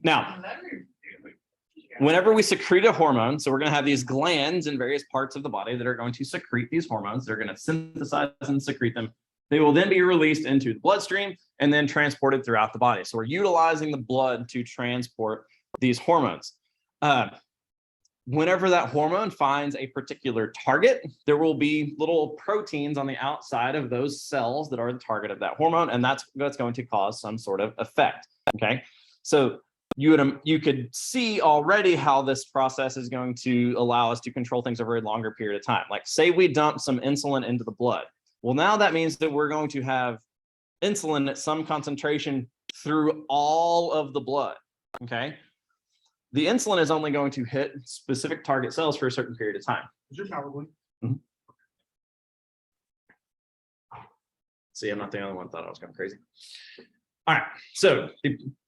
Now, whenever we secrete a hormone, so we're going to have these glands in various parts of the body that are going to secrete these hormones. They're going to synthesize and secrete them. They will then be released into the bloodstream and then transported throughout the body. So we're utilizing the blood to transport these hormones. Whenever that hormone finds a particular target, there will be little proteins on the outside of those cells that are the target of that hormone, and that's going to cause some sort of effect. Okay, so you could see already how this process is going to allow us to control things over a longer period of time. Like, say we dump some insulin into the blood. Well, now that means that we're going to have insulin at some concentration through all of the blood. Okay. The insulin is only going to hit specific target cells for a certain period of time. Is your power one? Mm-hmm. See, I'm not the only one that thought I was going crazy. All right, so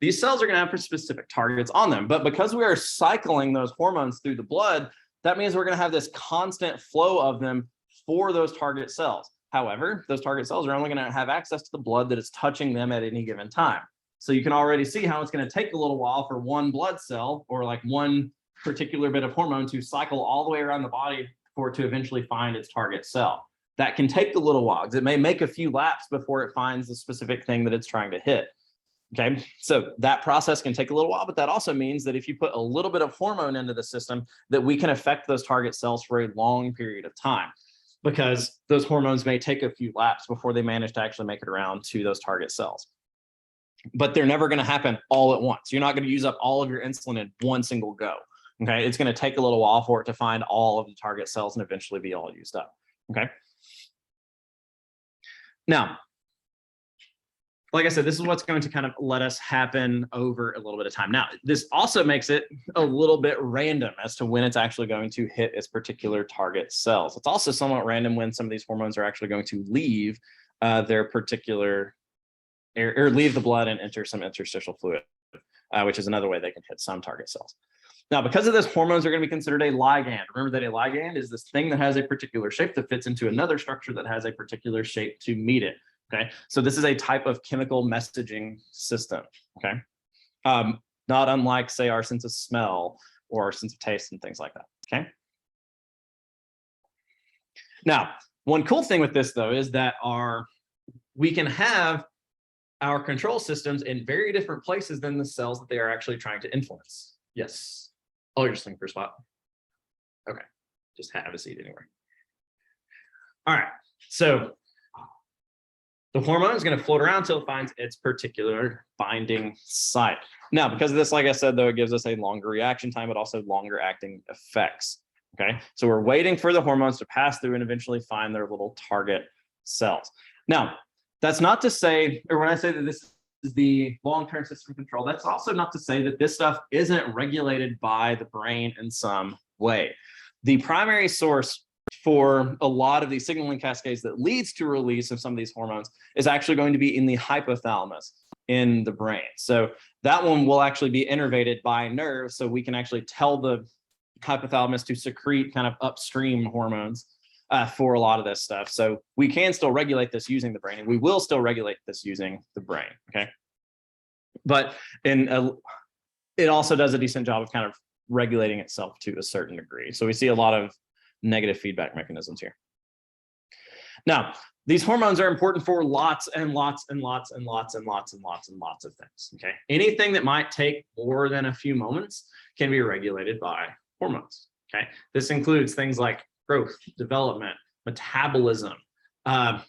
these cells are going to have specific targets on them, but because we are cycling those hormones through the blood, that means we're going to have this constant flow of them for those target cells. However, those target cells are only going to have access to the blood that is touching them at any given time. So you can already see how it's going to take a little while for one blood cell or like one particular bit of hormone to cycle all the way around the body for it to eventually find its target cell. That can take a little while because it may make a few laps before it finds the specific thing that it's trying to hit. Okay, so that process can take a little while, but that also means that if you put a little bit of hormone into the system, that we can affect those target cells for a long period of time, because those hormones may take a few laps before they manage to actually make it around to those target cells. But they're never going to happen all at once. You're not going to use up all of your insulin in one single go. Okay, it's going to take a little while for it to find all of the target cells and eventually be all used up. Okay. Now, like I said, this is what's going to kind of let us happen over a little bit of time. Now, this also makes it a little bit random as to when it's actually going to hit its particular target cells. It's also somewhat random when some of these hormones are actually going to leave their particular or leave the blood and enter some interstitial fluid, which is another way they can hit some target cells. Now, because of this, hormones are going to be considered a ligand. Remember that a ligand is this thing that has a particular shape that fits into another structure that has a particular shape to meet it. Okay, so this is a type of chemical messaging system. Okay, not unlike, say, our sense of smell or our sense of taste and things like that. Okay. Now, one cool thing with this, though, is that we can have our control systems in very different places than the cells that they are actually trying to influence. Yes. Oh, you're just looking for a spot. Okay, just have a seat anywhere. All right, so the hormone is going to float around until it finds its particular binding site. Now, because of this, like I said, though, it gives us a longer reaction time, but also longer acting effects. Okay, so we're waiting for the hormones to pass through and eventually find their little target cells. Now, that's not to say, or when I say that this is the long-term system control, that's also not to say that this stuff isn't regulated by the brain in some way. The primary source for a lot of these signaling cascades that leads to release of some of these hormones is actually going to be in the hypothalamus in the brain. So that one will actually be innervated by nerves, so we can actually tell the hypothalamus to secrete kind of upstream hormones for a lot of this stuff. So we can still regulate this using the brain, and we will still regulate this using the brain. Okay, but it also does a decent job of kind of regulating itself to a certain degree. So we see a lot of negative feedback mechanisms here. Now, these hormones are important for lots and lots and lots and lots and lots and lots and lots of things. Okay, anything that might take more than a few moments can be regulated by hormones. Okay, this includes things like growth, development, metabolism, blood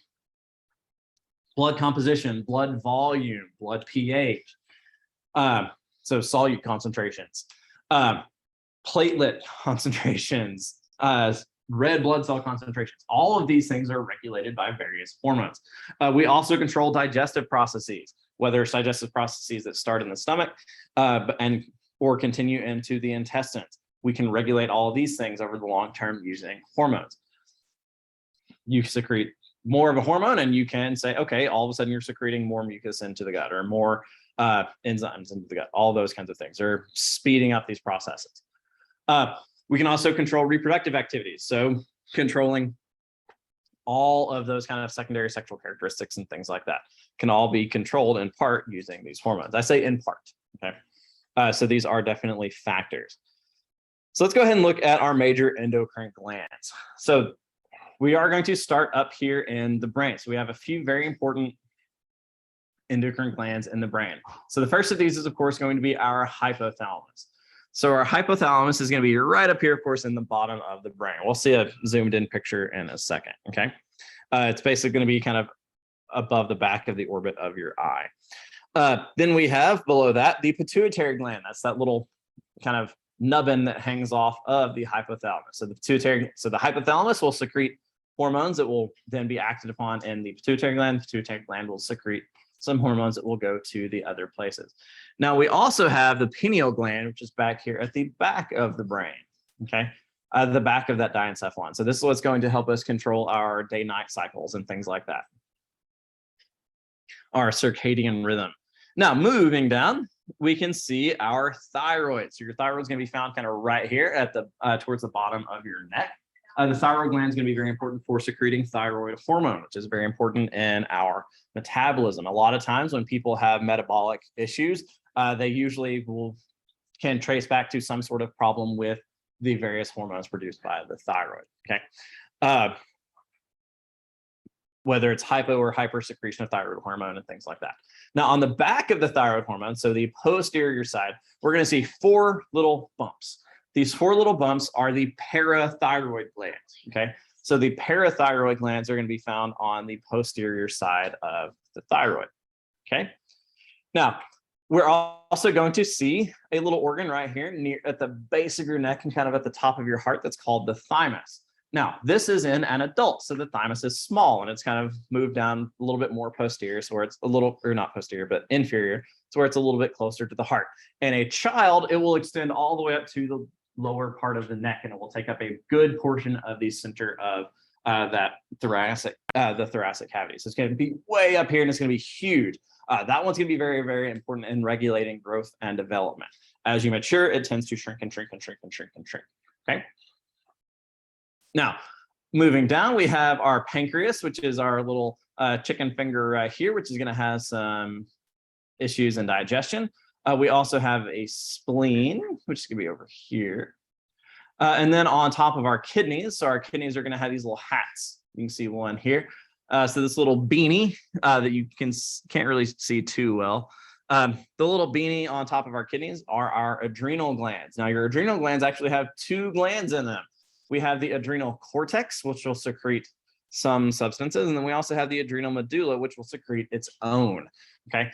composition, blood volume, blood pH, so solute concentrations, platelet concentrations, red blood cell concentrations. All of these things are regulated by various hormones. We also control digestive processes, whether it's digestive processes that start in the stomach or continue into the intestines. We can regulate all of these things over the long term using hormones. You secrete more of a hormone and you can say, okay, all of a sudden you're secreting more mucus into the gut or more enzymes into the gut, all those kinds of things, or speeding up these processes. We can also control reproductive activities. So controlling all of those kind of secondary sexual characteristics and things like that can all be controlled in part using these hormones. I say in part, okay? So these are definitely factors. So let's go ahead and look at our major endocrine glands. So we are going to start up here in the brain. So we have a few very important endocrine glands in the brain. So the first of these is, of course, going to be our hypothalamus. So our hypothalamus is going to be right up here, of course, in the bottom of the brain. We'll see a zoomed in picture in a second, okay? It's basically going to be kind of above the back of the orbit of your eye. Then we have below that the pituitary gland. That's that little kind of nubbin that hangs off of the hypothalamus. So the hypothalamus will secrete hormones that will then be acted upon in the pituitary gland. The pituitary gland will secrete some hormones that will go to the other places. Now we also have the pineal gland, which is back here at the back of the brain, okay? The back of that diencephalon. So this is what's going to help us control our day-night cycles and things like that. Our circadian rhythm. Now moving down, we can see our thyroid. So your thyroid is going to be found kind of right here at the towards the bottom of your neck. The thyroid gland is going to be very important for secreting thyroid hormone, which is very important in our metabolism. A lot of times when people have metabolic issues, they usually can trace back to some sort of problem with the various hormones produced by the thyroid. Okay. Whether it's hypo or hyper secretion of thyroid hormone and things like that. Now, on the back of the thyroid hormone, so the posterior side, we're going to see 4 little bumps. These 4 little bumps are the parathyroid glands, okay? So the parathyroid glands are going to be found on the posterior side of the thyroid, okay? Now, we're also going to see a little organ right here near at the base of your neck and kind of at the top of your heart that's called the thymus. Now, this is in an adult, so the thymus is small and it's kind of moved down a little bit more posterior, so where it's a little, or not posterior, but inferior, so where it's a little bit closer to the heart. In a child, it will extend all the way up to the lower part of the neck, and it will take up a good portion of the center of the thoracic cavity. So it's going to be way up here, and it's going to be huge. That one's going to be very, very important in regulating growth and development. As you mature, it tends to shrink and shrink and shrink and shrink and shrink. Okay. Now, moving down, we have our pancreas, which is our little chicken finger right here, which is going to have some issues in digestion. We also have a spleen, which is going to be over here. And then on top of our kidneys, so our kidneys are going to have these little hats. You can see one here. So this little beanie that you can't really see too well. The little beanie on top of our kidneys are our adrenal glands. Now, your adrenal glands actually have 2 glands in them. We have the adrenal cortex, which will secrete some substances. And then we also have the adrenal medulla, which will secrete its own, okay?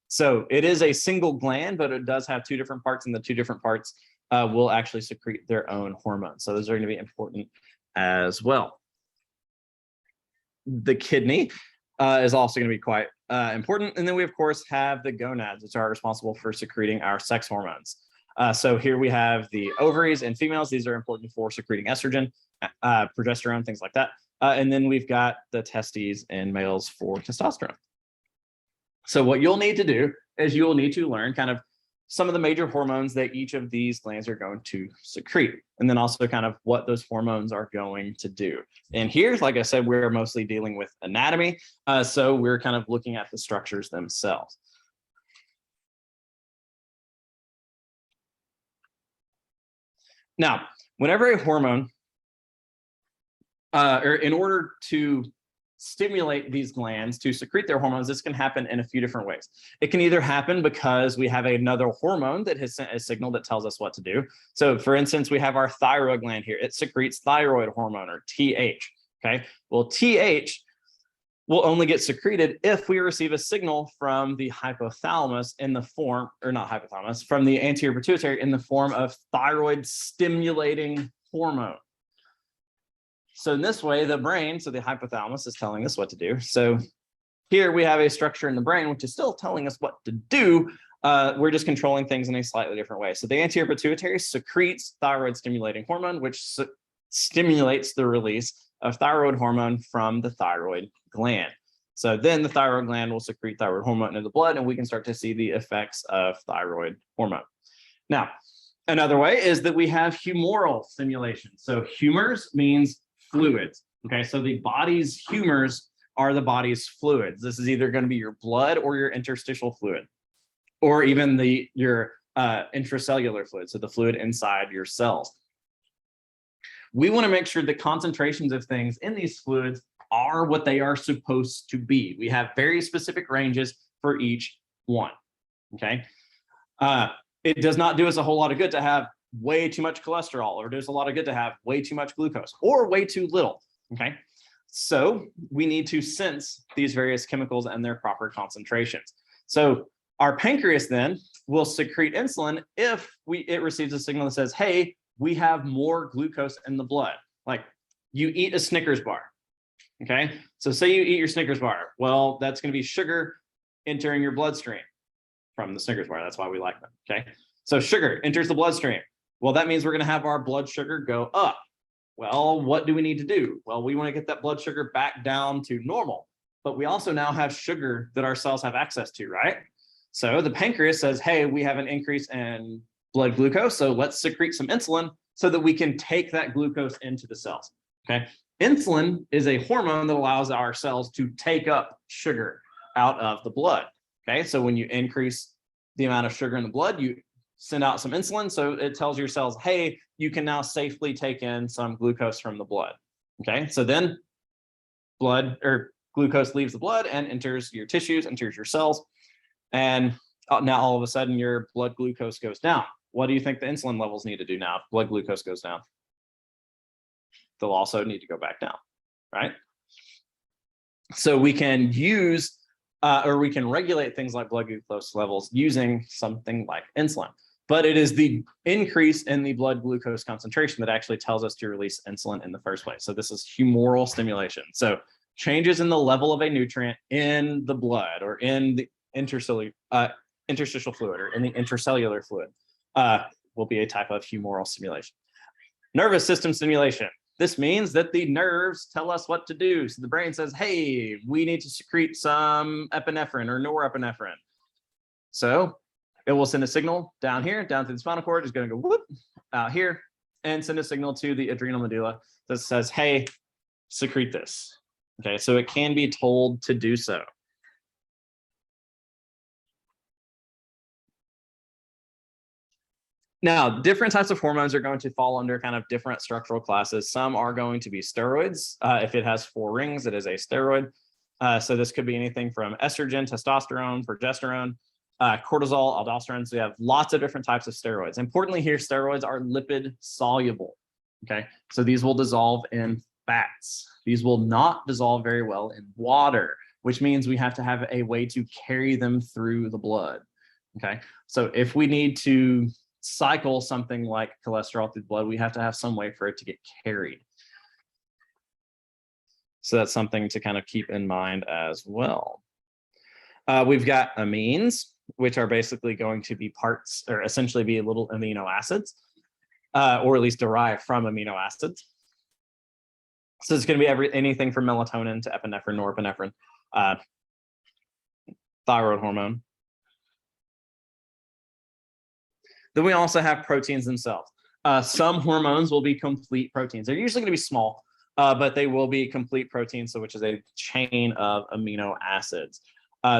So it is a single gland, but it does have 2 different parts, and the 2 different parts will actually secrete their own hormones. So those are going to be important as well. The kidney is also going to be quite important. And then we, of course, have the gonads, which are responsible for secreting our sex hormones. So here we have the ovaries in females. These are important for secreting estrogen, progesterone, things like that. And then we've got the testes in males for testosterone. So what you'll need to do is you'll need to learn kind of some of the major hormones that each of these glands are going to secrete, and then also kind of what those hormones are going to do. And here, like I said, we're mostly dealing with anatomy. So we're kind of looking at the structures themselves. Now, whenever a hormone, or in order to stimulate these glands to secrete their hormones, this can happen in a few different ways. It can either happen because we have another hormone that has sent a signal that tells us what to do. So for instance, we have our thyroid gland here. It secretes thyroid hormone, or TH, okay? Well, TH will only get secreted if we receive a signal from the hypothalamus in the form, or not hypothalamus, from the anterior pituitary in the form of thyroid stimulating hormone. So in this way, the brain, so the hypothalamus is telling us what to do. So here we have a structure in the brain, which is still telling us what to do. We're just controlling things in a slightly different way. So the anterior pituitary secretes thyroid stimulating hormone, which stimulates the release of thyroid hormone from the thyroid gland. So then the thyroid gland will secrete thyroid hormone into the blood, and we can start to see the effects of thyroid hormone. Now, another way is that we have humoral stimulation. So humors means fluids. Okay, so the body's humors are the body's fluids. This is either going to be your blood or your interstitial fluid. or even your intracellular fluid, so the fluid inside your cells. We want to make sure the concentrations of things in these fluids are what they are supposed to be. We have very specific ranges for each one, okay? It does not do us a whole lot of good to have way too much cholesterol, or does a lot of good to have way too much glucose, or way too little, okay? So we need to sense these various chemicals and their proper concentrations. So our pancreas then will secrete insulin if it receives a signal that says, hey, we have more glucose in the blood. Like you eat a Snickers bar, okay? So say you eat your Snickers bar. Well, that's going to be sugar entering your bloodstream from the Snickers bar. That's why we like them, okay? So sugar enters the bloodstream. Well, that means we're going to have our blood sugar go up. Well, what do we need to do? Well, we want to get that blood sugar back down to normal, but we also now have sugar that our cells have access to, right? So the pancreas says, hey, we have an increase in blood glucose, so let's secrete some insulin so that we can take that glucose into the cells, okay? Insulin is a hormone that allows our cells to take up sugar out of the blood, okay? So when you increase the amount of sugar in the blood, you send out some insulin, so it tells your cells, hey, you can now safely take in some glucose from the blood, okay? So then blood or glucose leaves the blood and enters your tissues, enters your cells, and now all of a sudden your blood glucose goes down. What do you think the insulin levels need to do now if blood glucose goes down? They'll also need to go back down, right? So we can use or we can regulate things like blood glucose levels using something like insulin. But it is the increase in the blood glucose concentration that actually tells us to release insulin in the first place. So this is humoral stimulation. So changes in the level of a nutrient in the blood or in the interstitial fluid or in the intracellular fluid will be a type of humoral stimulation. Nervous system stimulation. This means that the nerves tell us what to do. So the brain says, hey, we need to secrete some epinephrine or norepinephrine. So it will send a signal down here, down through the spinal cord. It's going to go whoop out here and send a signal to the adrenal medulla that says, hey, secrete this. Okay, so it can be told to do so. Now, different types of hormones are going to fall under kind of different structural classes. Some are going to be steroids. If it has 4 rings, it is a steroid. So this could be anything from estrogen, testosterone, progesterone, cortisol, aldosterone. So we have lots of different types of steroids. Importantly here, steroids are lipid soluble. Okay, so these will dissolve in fats. These will not dissolve very well in water, which means we have to have a way to carry them through the blood. Okay, so if we need to cycle something like cholesterol through the blood, we have to have some way for it to get carried. So that's something to kind of keep in mind as well. We've got amines, which are basically going to be parts or essentially be little amino acids, or at least derived from amino acids. So it's going to be anything from melatonin to epinephrine, norepinephrine, thyroid hormone. Then we also have proteins themselves. Some hormones will be complete proteins. They're usually going to be small, but they will be complete proteins, so which is a chain of amino acids.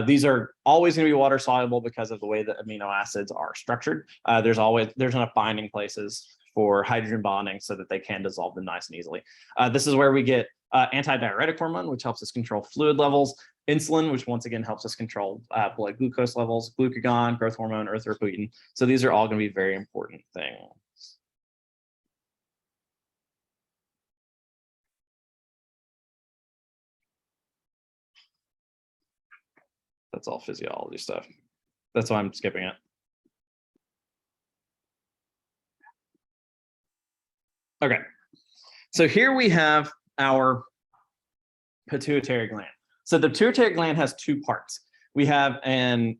These are always going to be water soluble because of the way that amino acids are structured. There's enough binding places for hydrogen bonding so that they can dissolve them nice and easily. This is where we get antidiuretic hormone, which helps us control fluid levels, insulin, which once again helps us control blood glucose levels, glucagon, growth hormone, erythropoietin. So these are all going to be very important things. That's all physiology stuff. That's why I'm skipping it. Okay, so here we have our pituitary gland. So the pituitary gland has 2 parts. We have an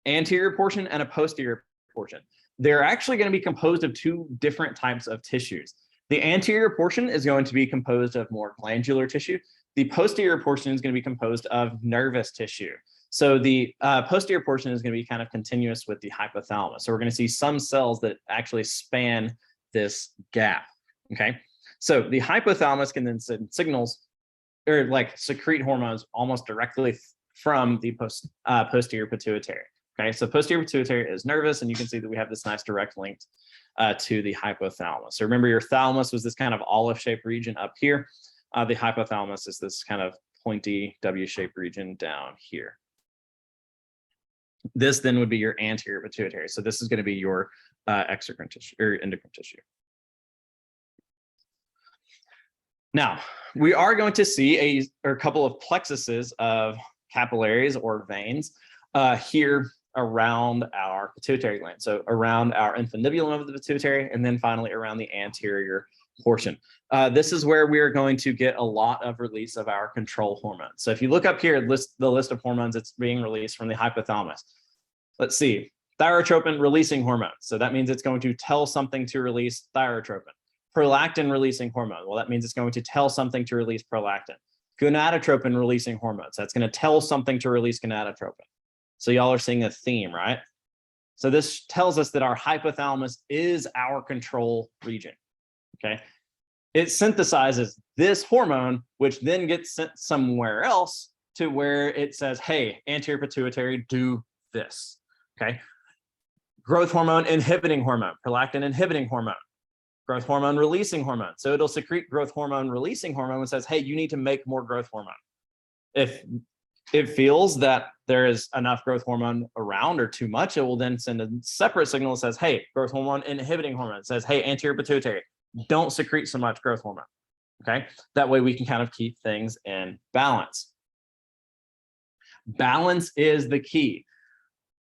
anterior portion and a posterior portion. They're actually going to be composed of 2 different types of tissues. The anterior portion is going to be composed of more glandular tissue. The posterior portion is going to be composed of nervous tissue. So the posterior portion is going to be kind of continuous with the hypothalamus. So we're going to see some cells that actually span this gap. Okay, so the hypothalamus can then send signals or like secrete hormones almost directly from the posterior pituitary. Okay, so posterior pituitary is nervous, and you can see that we have this nice direct link to the hypothalamus. So remember, your thalamus was this kind of olive-shaped region up here. The hypothalamus is this kind of pointy W-shaped region down here. This then would be your anterior pituitary. So this is going to be your exocrine tissue or endocrine tissue. Now, we are going to see a couple of plexuses of capillaries or veins here around our pituitary gland. So around our infundibulum of the pituitary, and then finally around the anterior portion. This is where we are going to get a lot of release of our control hormones. So if you look up here, the list of hormones that's being released from the hypothalamus. Let's see, thyrotropin releasing hormone. So that means it's going to tell something to release thyrotropin. Prolactin releasing hormone. Well, that means it's going to tell something to release prolactin. Gonadotropin releasing hormones. That's going to tell something to release gonadotropin. So y'all are seeing a theme, right? So this tells us that our hypothalamus is our control region. Okay, it synthesizes this hormone, which then gets sent somewhere else to where it says, hey, anterior pituitary, do this. Okay, growth hormone inhibiting hormone, prolactin inhibiting hormone, growth hormone releasing hormone. So it'll secrete growth hormone releasing hormone and says, hey, you need to make more growth hormone. If it feels that there is enough growth hormone around or too much, it will then send a separate signal that says, hey, growth hormone inhibiting hormone. It says, hey, anterior pituitary, don't secrete so much growth hormone. Okay, that way we can kind of keep things in balance. Balance is the key.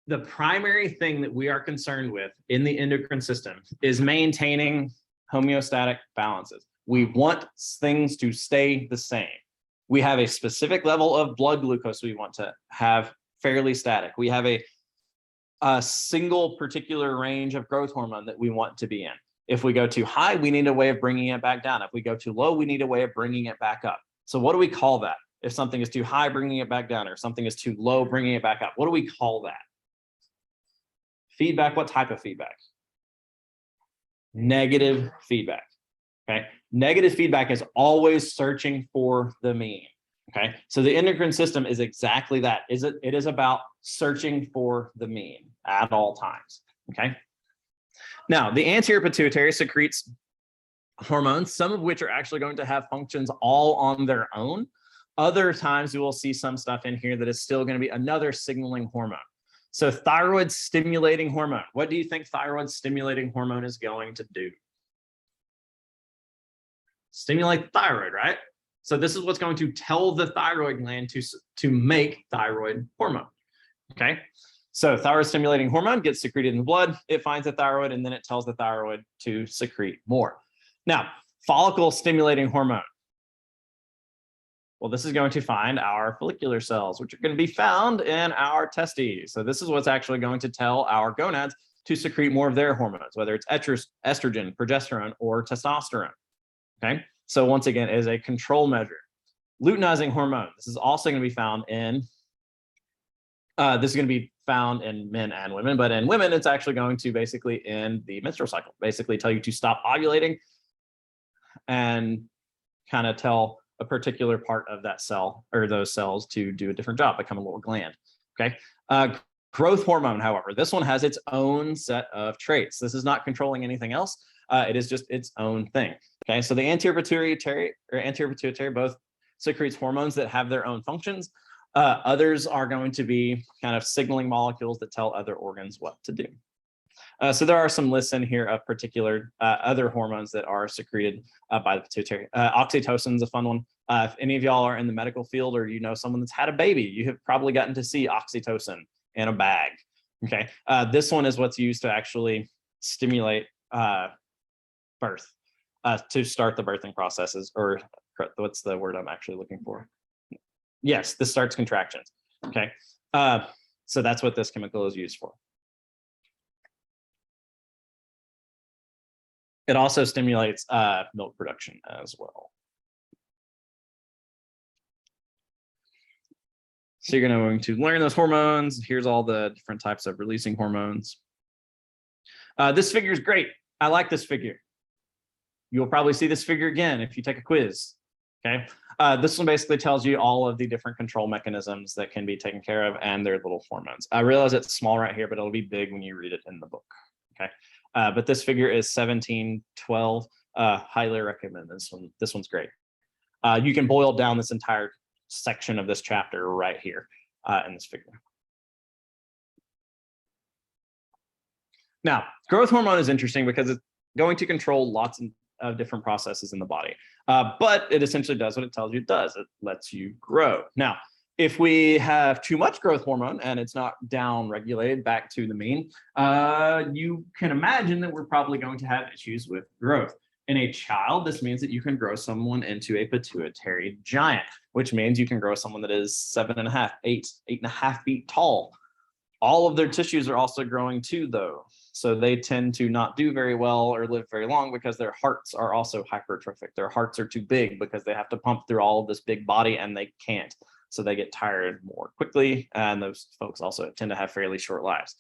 The primary thing that we are concerned with in the endocrine system is maintaining homeostatic balances. We want things to stay the same. We have a specific level of blood glucose we want to have fairly static. We have a single particular range of growth hormone that we want to be in. If we go too high, we need a way of bringing it back down. If we go too low, we need a way of bringing it back up. So what do we call that? If something is too high, bringing it back down, or something is too low, bringing it back up. What do we call that? Feedback, what type of feedback? Negative feedback, okay? Negative feedback is always searching for the mean, okay? So the endocrine system is exactly that. It is about searching for the mean at all times, okay? Now, the anterior pituitary secretes hormones, some of which are actually going to have functions all on their own. Other times we will see some stuff in here that is still going to be another signaling hormone. So thyroid stimulating hormone. What do you think thyroid stimulating hormone is going to do? Stimulate thyroid, right? So this is what's going to tell the thyroid gland to make thyroid hormone, okay? So thyroid stimulating hormone gets secreted in the blood, it finds the thyroid, and then it tells the thyroid to secrete more. Now, follicle stimulating hormone. Well, this is going to find our follicular cells, which are going to be found in our testes. So this is what's actually going to tell our gonads to secrete more of their hormones, whether it's estrogen, progesterone, or testosterone. Okay, so once again, it is a control measure. Luteinizing hormone. This is also going to be found in men and women, but in women, it's actually going to basically end the menstrual cycle, basically tell you to stop ovulating and kind of tell a particular part of that cell or those cells to do a different job, become a little gland, okay? Growth hormone, however, this one has its own set of traits. This is not controlling anything else. It is just its own thing, okay? So the anterior pituitary both secretes hormones that have their own functions. Others are going to be kind of signaling molecules that tell other organs what to do. So there are some lists in here of particular other hormones that are secreted by the pituitary. Oxytocin is a fun one. If any of y'all are in the medical field or you know someone that's had a baby, you have probably gotten to see oxytocin in a bag. Okay, this one is what's used to actually stimulate birth, to start the birthing processes, or what's the word I'm actually looking for? Yes, this starts contractions. Okay, so that's what this chemical is used for. It also stimulates milk production as well. So you're going to learn those hormones. Here's all the different types of releasing hormones. This figure is great. I like this figure. You'll probably see this figure again if you take a quiz. Okay. This one basically tells you all of the different control mechanisms that can be taken care of and their little hormones. I realize it's small right here, but it'll be big when you read it in the book. Okay, but this figure is 1712. Highly recommend this one. This one's great. You can boil down this entire section of this chapter right here in this figure. Now, growth hormone is interesting because it's going to control lots of different processes in the body, but it essentially does what it tells you it does. It lets you grow. Now, if we have too much growth hormone and it's not down regulated back to the mean, you can imagine that we're probably going to have issues with growth. In a child, this means that you can grow someone into a pituitary giant, which means you can grow someone that is 7.5, 8.5 feet tall. All of their tissues are also growing too, though. So they tend to not do very well or live very long because their hearts are also hypertrophic. Their hearts are too big because they have to pump through all of this big body and they can't. So they get tired more quickly. And those folks also tend to have fairly short lives.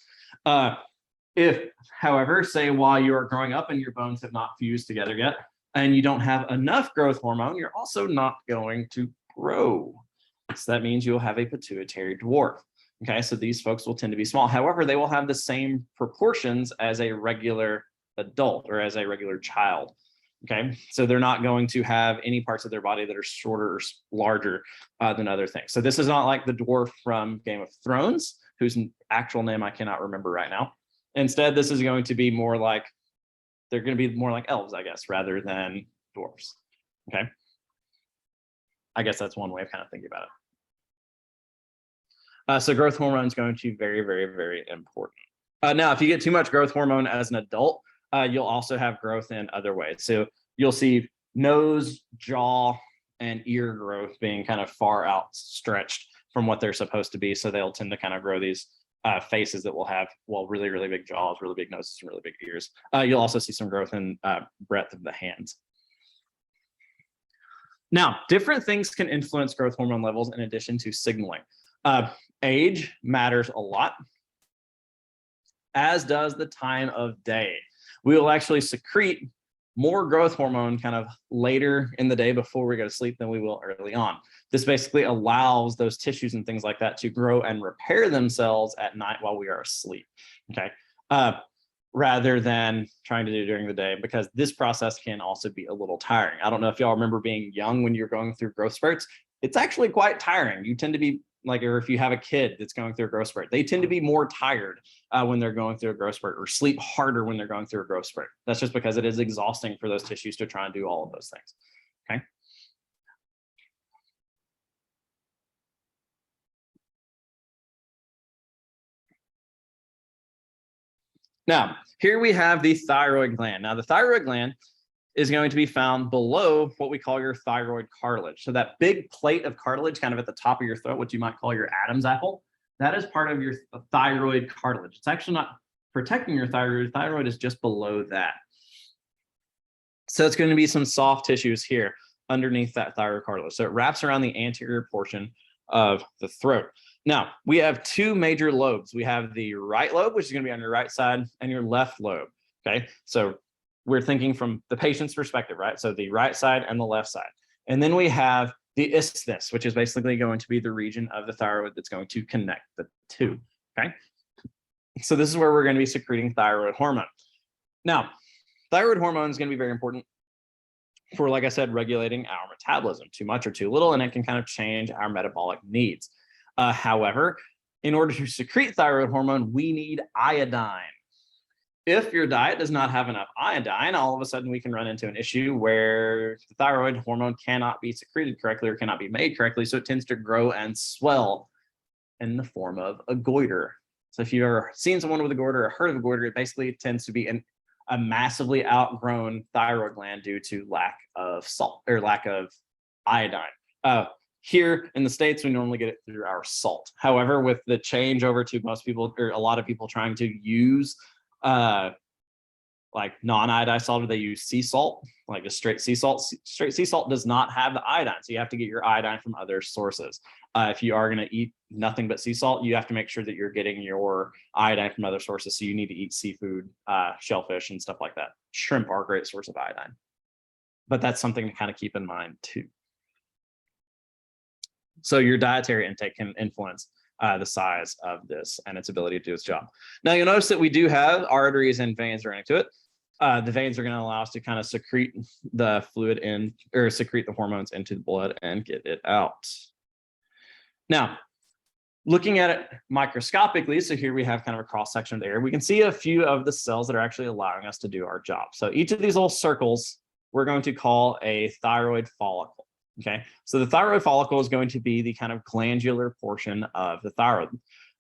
If, however, say while you are growing up and your bones have not fused together yet, and you don't have enough growth hormone, you're also not going to grow. So that means you'll have a pituitary dwarf. Okay, so these folks will tend to be small. However, they will have the same proportions as a regular adult or as a regular child. Okay, so they're not going to have any parts of their body that are shorter or larger than other things. So this is not like the dwarf from Game of Thrones, whose actual name I cannot remember right now. Instead, this is going to be more like, they're going to be more like elves, I guess, rather than dwarfs. Okay. I guess that's one way of kind of thinking about it. So growth hormone is going to be very, very, very important. Now, if you get too much growth hormone as an adult, you'll also have growth in other ways. So you'll see nose, jaw, and ear growth being kind of far outstretched from what they're supposed to be. So they'll tend to kind of grow these faces that will have, well, really, really big jaws, really big noses, and really big ears. You'll also see some growth in breadth of the hands. Now, different things can influence growth hormone levels in addition to signaling. Age matters a lot, as does the time of day. We will actually secrete more growth hormone kind of later in the day before we go to sleep than we will early on. This basically allows those tissues and things like that to grow and repair themselves at night while we are asleep, okay? Rather than trying to do during the day, because this process can also be a little tiring. I don't know if y'all remember being young when you're going through growth spurts. It's actually quite tiring. You tend to be like, or if you have a kid that's going through a growth spurt, they tend to be more tired when they're going through a growth spurt, or sleep harder when they're going through a growth spurt. That's just because it is exhausting for those tissues to try and do all of those things, okay? Now, here we have the thyroid gland. Now, the thyroid gland is going to be found below what we call your thyroid cartilage. So that big plate of cartilage kind of at the top of your throat, what you might call your Adam's apple, that is part of your thyroid cartilage. It's actually not protecting your thyroid. Thyroid is just below that. So it's going to be some soft tissues here underneath that thyroid cartilage. So it wraps around the anterior portion of the throat. Now, we have two major lobes. We have the right lobe, which is going to be on your right side, and your left lobe, okay? So we're thinking from the patient's perspective, right? So the right side and the left side. And then we have the isthmus, which is basically going to be the region of the thyroid that's going to connect the two, okay? So this is where we're going to be secreting thyroid hormone. Now, thyroid hormone is going to be very important for, like I said, regulating our metabolism, too much or too little, and it can kind of change our metabolic needs. However, in order to secrete thyroid hormone, we need iodine. If your diet does not have enough iodine, all of a sudden we can run into an issue where the thyroid hormone cannot be secreted correctly or cannot be made correctly, so it tends to grow and swell in the form of a goiter. So if you've ever seen someone with a goiter or heard of a goiter, it basically tends to be a massively outgrown thyroid gland due to lack of salt or lack of iodine. Here in the States, we normally get it through our salt. However, with the change over to most people, or a lot of people trying to use like non-iodized salt, or they use sea salt, like a straight sea salt. Straight sea salt does not have the iodine, so you have to get your iodine from other sources. If you are going to eat nothing but sea salt, you have to make sure that you're getting your iodine from other sources. So you need to eat seafood, shellfish, and stuff like that. Shrimp are a great source of iodine, but that's something to kind of keep in mind too. So your dietary intake can influence the size of this and its ability to do its job. Now you'll notice that we do have arteries and veins running to it. The veins are going to allow us to kind of secrete the fluid in, or secrete the hormones into the blood and get it out. Now, looking at it microscopically, so here we have kind of a cross section of the area, we can see a few of the cells that are actually allowing us to do our job. So each of these little circles, we're going to call a thyroid follicle. Okay, so the thyroid follicle is going to be the kind of glandular portion of the thyroid.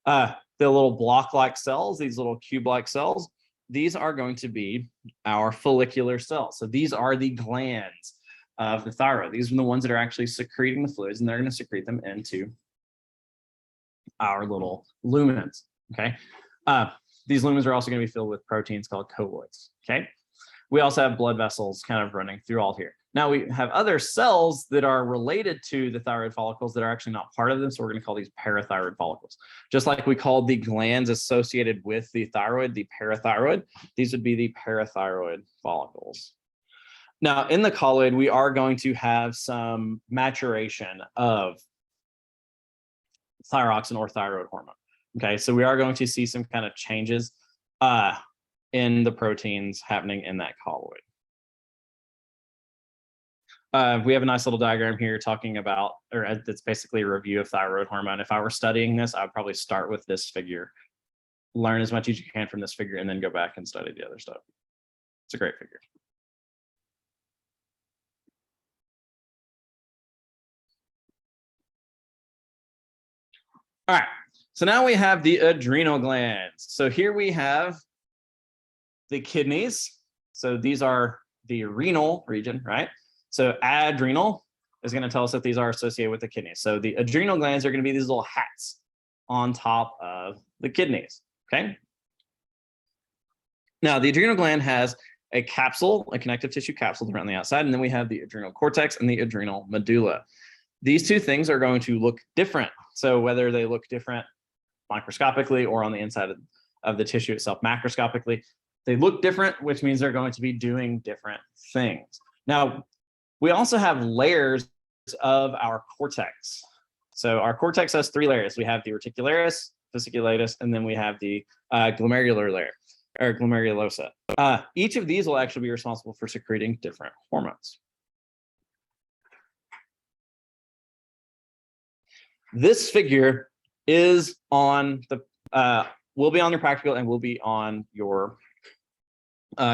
The little block-like cells, these little cube-like cells, these are going to be our follicular cells. So these are the glands of the thyroid. These are the ones that are actually secreting the fluids, and they're going to secrete them into our little lumens. Okay, these lumens are also going to be filled with proteins called colloids. Okay, we also have blood vessels kind of running through all here. Now we have other cells that are related to the thyroid follicles that are actually not part of them. So we're going to call these parathyroid follicles. Just like we called the glands associated with the thyroid, the parathyroid, these would be the parathyroid follicles. Now in the colloid, we are going to have some maturation of thyroxine or thyroid hormone. Okay, so we are going to see some kind of changes in the proteins happening in that colloid. We have a nice little diagram here talking about, or it's basically a review of thyroid hormone. If I were studying this, I would probably start with this figure, learn as much as you can from this figure, and then go back and study the other stuff. It's a great figure. All right, so now we have the adrenal glands. So here we have the kidneys. So these are the renal region, right? So adrenal is going to tell us that these are associated with the kidneys. So the adrenal glands are going to be these little hats on top of the kidneys, okay? Now, the adrenal gland has a capsule, a connective tissue capsule around the outside, and then we have the adrenal cortex and the adrenal medulla. These two things are going to look different. So whether they look different microscopically or on the inside of the tissue itself macroscopically, they look different, which means they're going to be doing different things. Now, we also have layers of our cortex. So our cortex has three layers. We have the reticularis, fasciculatus, and then we have the glomerular layer, or glomerulosa. Each of these will actually be responsible for secreting different hormones. This figure is on the, will be on your practical and will be on your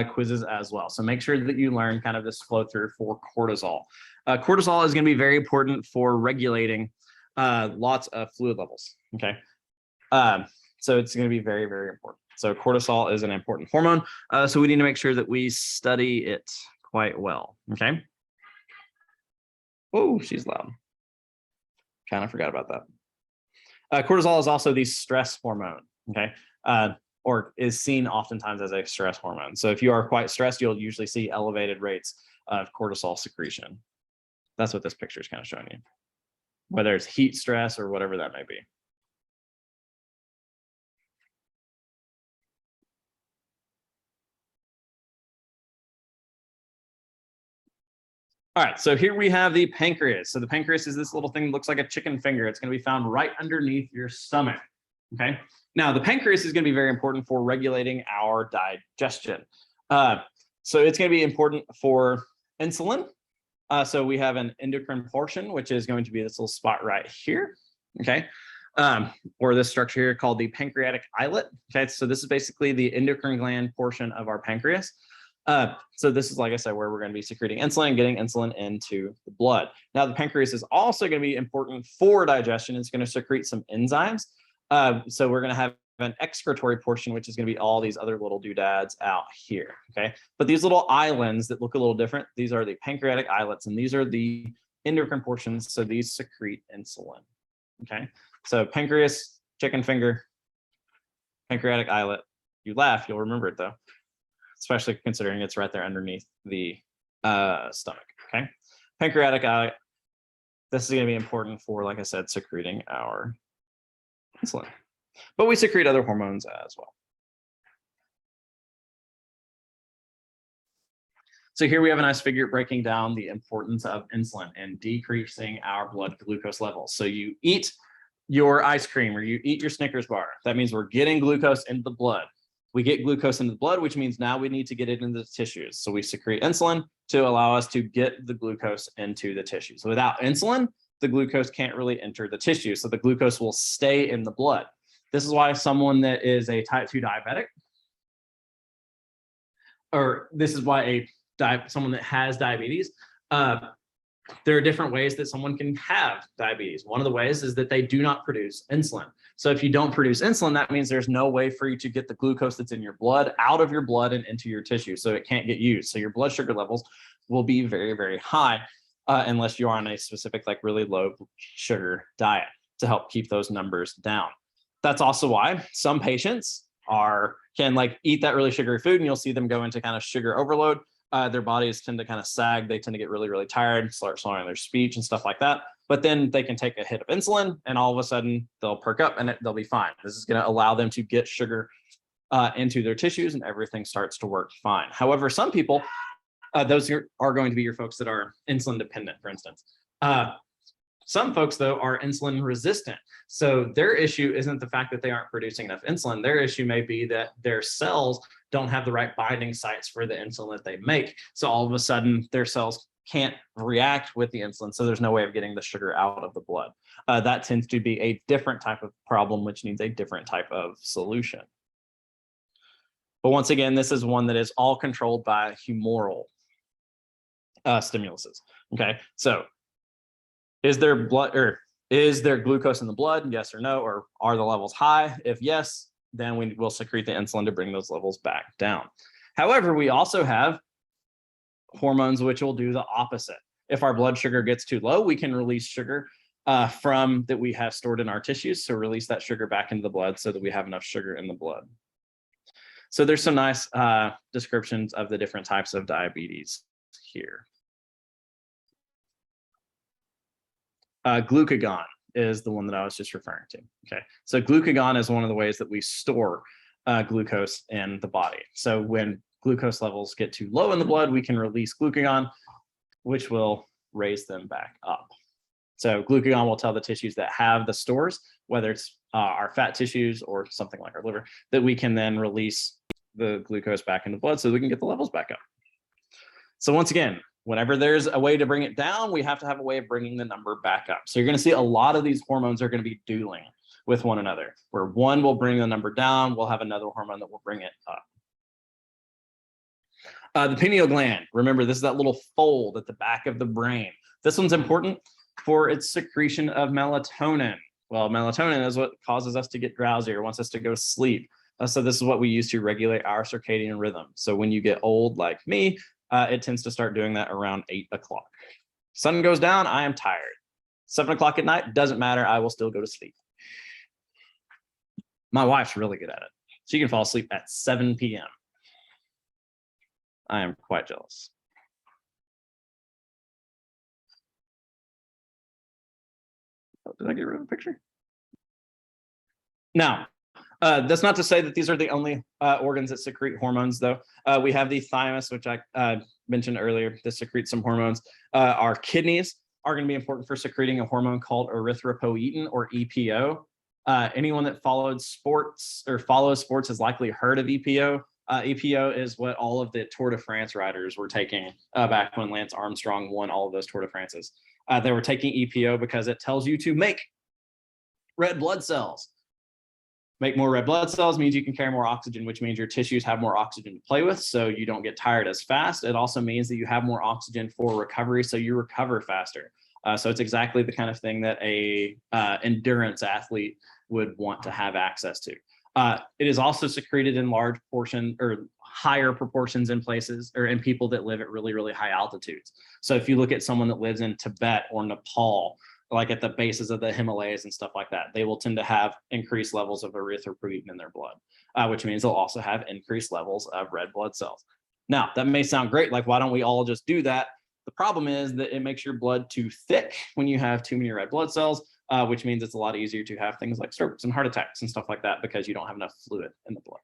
quizzes as well. So make sure that you learn kind of this flow through for cortisol. Cortisol is going to be very important for regulating lots of fluid levels. Okay. So it's going to be very, very important. So cortisol is an important hormone. So we need to make sure that we study it quite well. Okay. Oh, she's loud. Kind of forgot about that. Cortisol is also the stress hormone. Okay. Or is seen oftentimes as a stress hormone. So if you are quite stressed, you'll usually see elevated rates of cortisol secretion. That's what this picture is kind of showing you, whether it's heat stress or whatever that may be. All right, so here we have the pancreas. So the pancreas is this little thing that looks like a chicken finger. It's going to be found right underneath your stomach. Okay. Now, the pancreas is going to be very important for regulating our digestion. So it's going to be important for insulin. So we have an endocrine portion, which is going to be this little spot right here. Okay. Or this structure here called the pancreatic islet. Okay. So this is basically the endocrine gland portion of our pancreas. So this is, like I said, where we're going to be secreting insulin, getting insulin into the blood. Now, the pancreas is also going to be important for digestion. It's going to secrete some enzymes. So we're going to have an excretory portion, which is going to be all these other little doodads out here. Okay. But these little islands that look a little different, these are the pancreatic islets, and these are the endocrine portions. So these secrete insulin. Okay. So pancreas, chicken finger, pancreatic islet. You laugh, you'll remember it though, especially considering it's right there underneath the stomach. Okay. Pancreatic islet. This is going to be important for, like I said, secreting our insulin, but we secrete other hormones as well. So here we have a nice figure breaking down the importance of insulin and decreasing our blood glucose levels. So you eat your ice cream or you eat your Snickers bar. That means we're getting glucose into the blood. We get glucose into the blood, which means now we need to get it into the tissues. So we secrete insulin to allow us to get the glucose into the tissue. So without insulin, the glucose can't really enter the tissue. So the glucose will stay in the blood. This is why someone that is a type 2 diabetic, or this is why someone that has diabetes, there are different ways that someone can have diabetes. One of the ways is that they do not produce insulin. So if you don't produce insulin, that means there's no way for you to get the glucose that's in your blood out of your blood and into your tissue. So it can't get used. So your blood sugar levels will be very, very high unless you're on a specific, like really low sugar diet to help keep those numbers down. That's also why some patients can like eat that really sugary food and you'll see them go into kind of sugar overload. Their bodies tend to kind of sag. They tend to get really, really tired, start slowing their speech and stuff like that. But then they can take a hit of insulin and all of a sudden they'll perk up and they'll be fine. This is going to allow them to get sugar into their tissues and everything starts to work fine. However, some people, those are going to be your folks that are insulin dependent, for instance. Some folks, though, are insulin resistant. So their issue isn't the fact that they aren't producing enough insulin. Their issue may be that their cells don't have the right binding sites for the insulin that they make. So all of a sudden, their cells can't react with the insulin. So there's no way of getting the sugar out of the blood. That tends to be a different type of problem, which needs a different type of solution. But once again, this is one that is all controlled by humoral stimuluses. Okay, so is there glucose in the blood? Yes or no, or are the levels high? If yes, then we will secrete the insulin to bring those levels back down. However, we also have hormones which will do the opposite. If our blood sugar gets too low, we can release sugar that we have stored in our tissues. So release that sugar back into the blood so that we have enough sugar in the blood. So there's some nice descriptions of the different types of diabetes here. Glucagon is the one that I was just referring to. Okay, so glucagon is one of the ways that we store glucose in the body. So when glucose levels get too low in the blood, we can release glucagon, which will raise them back up. So glucagon will tell the tissues that have the stores, whether it's our fat tissues or something like our liver, that we can then release the glucose back into the blood so we can get the levels back up. So once again, whenever there's a way to bring it down, we have to have a way of bringing the number back up. So you're going to see a lot of these hormones are going to be dueling with one another, where one will bring the number down, we'll have another hormone that will bring it up. The pineal gland, remember, this is that little fold at the back of the brain. This one's important for its secretion of melatonin. Well, melatonin is what causes us to get drowsy or wants us to go to sleep. So this is what we use to regulate our circadian rhythm. So when you get old like me, it tends to start doing that around 8 o'clock. Sun goes down, I am tired. 7 o'clock at night, doesn't matter, I will still go to sleep. My wife's really good at it. She can fall asleep at 7 p.m. I am quite jealous. Oh, did I get rid of a picture? Now, that's not to say that these are the only organs that secrete hormones, though. We have the thymus, which I mentioned earlier, that secretes some hormones. Our kidneys are going to be important for secreting a hormone called erythropoietin, or EPO. Anyone that follows sports has likely heard of EPO. EPO is what all of the Tour de France riders were taking back when Lance Armstrong won all of those Tour de France's. They were taking EPO because it tells you to make red blood cells. Make more red blood cells means you can carry more oxygen, which means your tissues have more oxygen to play with, so you don't get tired as fast. It also means that you have more oxygen for recovery, so you recover faster. So it's exactly the kind of thing that a endurance athlete would want to have access to. It is also secreted in large portion or higher proportions in places or in people that live at really, really high altitudes. So if you look at someone that lives in Tibet or Nepal, like at the bases of the Himalayas and stuff like that, they will tend to have increased levels of erythropoietin in their blood, which means they'll also have increased levels of red blood cells. Now, that may sound great, like why don't we all just do that? The problem is that it makes your blood too thick when you have too many red blood cells, which means it's a lot easier to have things like strokes and heart attacks and stuff like that because you don't have enough fluid in the blood.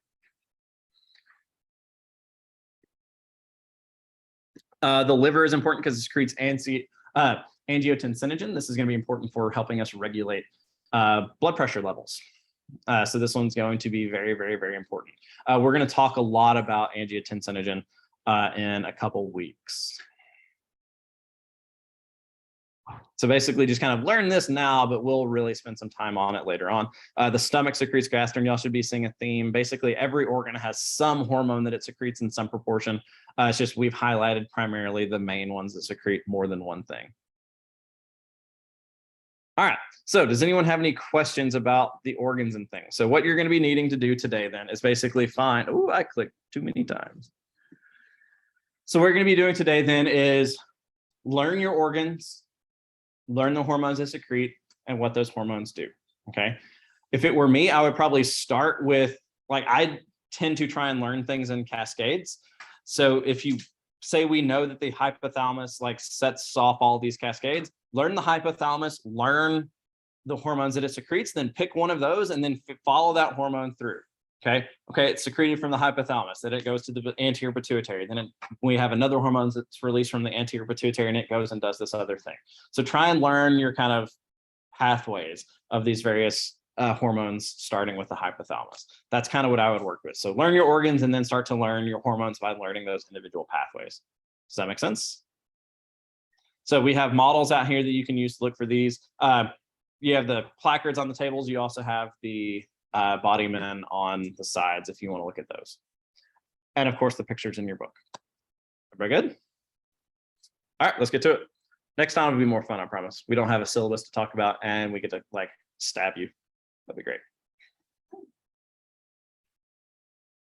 The liver is important because it secretes angiotensinogen. This is going to be important for helping us regulate blood pressure levels. So this one's going to be very, very, very important. We're going to talk a lot about angiotensinogen in a couple weeks. So basically just kind of learn this now, but we'll really spend some time on it later on. The stomach secretes gastrin. Y'all should be seeing a theme. Basically every organ has some hormone that it secretes in some proportion. It's just we've highlighted primarily the main ones that secrete more than one thing. All right, so does anyone have any questions about the organs and things? So what you're going to be needing to do today then is basically find, oh, I clicked too many times. So what we're going to be doing today then is learn your organs, learn the hormones they secrete and what those hormones do, okay? If it were me, I would probably start with, like, I tend to try and learn things in cascades. So if you say we know that the hypothalamus like sets off all these cascades, learn the hypothalamus, learn the hormones that it secretes, then pick one of those and then follow that hormone through. Okay, it's secreted from the hypothalamus, then it goes to the anterior pituitary. Then we have another hormone that's released from the anterior pituitary and it goes and does this other thing. So try and learn your kind of pathways of these various hormones starting with the hypothalamus. That's kind of what I would work with. So learn your organs and then start to learn your hormones by learning those individual pathways. Does that make sense? So we have models out here that you can use to look for these. You have the placards on the tables. You also have the body men on the sides if you want to look at those. And of course, the pictures in your book. Everybody good? All right, let's get to it. Next time will be more fun, I promise. We don't have a syllabus to talk about and we get to like stab you. That'd be great.